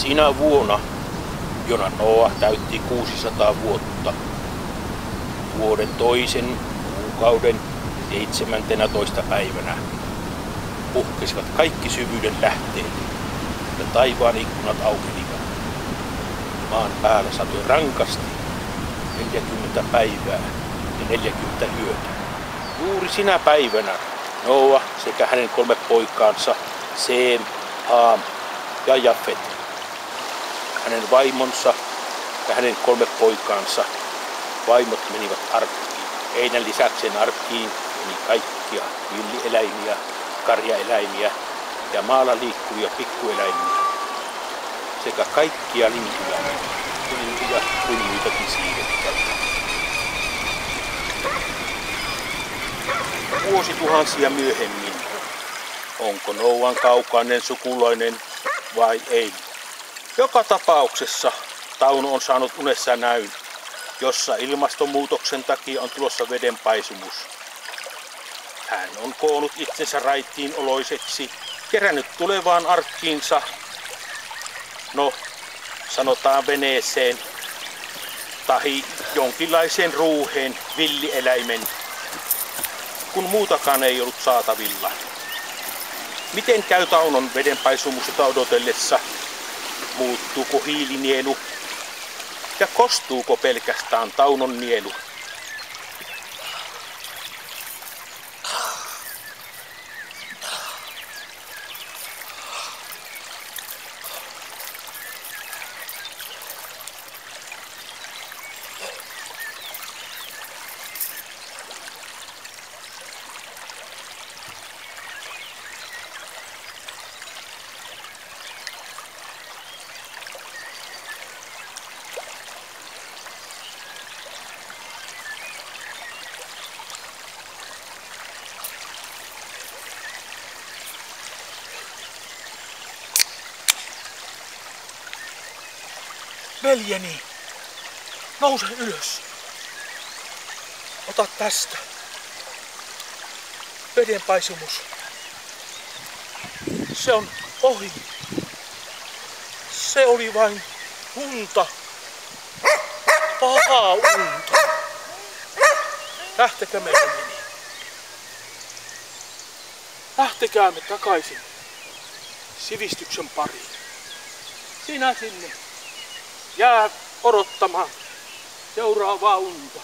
Sinä vuonna, jona Noa täytti 600 vuotta, vuoden toisen kuukauden 17. päivänä puhkesivat kaikki syvyyden lähteet ja taivaan ikkunat aukenivat. Maan päällä satoi rankasti 40 päivää ja 40 yötä. Juuri sinä päivänä Noa sekä hänen 3 poikaansa Seem, Haam ja Jafet, hänen vaimonsa ja hänen 3 poikaansa vaimot menivät arkkiin. Heidän lisäkseen arkkiin meni kaikkia villieläimiä, karjaeläimiä ja maalla liikkuvia pikkueläimiä sekä kaikkia lintuja kuin muitakin siivekkäitä. Vuosituhansia myöhemmin, onko Noan kaukainen sukulainen vai ei? Joka tapauksessa Tauno on saanut unessa näyn, jossa ilmastonmuutoksen takia on tulossa vedenpaisumus. Hän on koonnut itsensä raittiin oloiseksi, kerännyt tulevaan arkkiinsa, sanotaan veneeseen, tahi jonkinlaiseen ruuheen villieläimen, kun muutakaan ei ollut saatavilla. Miten käy Taunon vedenpaisumusta odotellessa? Muuttuuko hiilinielu? Ja kostuuko pelkästään Taunon nielu? Veljeni, nouse ylös. Ota tästä. Vedenpaisumus. Se on ohi. Se oli vain unta. Pahaa unta. Lähtekäämme, veljeni. Lähtekäämme takaisin sivistyksen pariin. Sinä sinne. Jää odottamaan seuraavaa unta.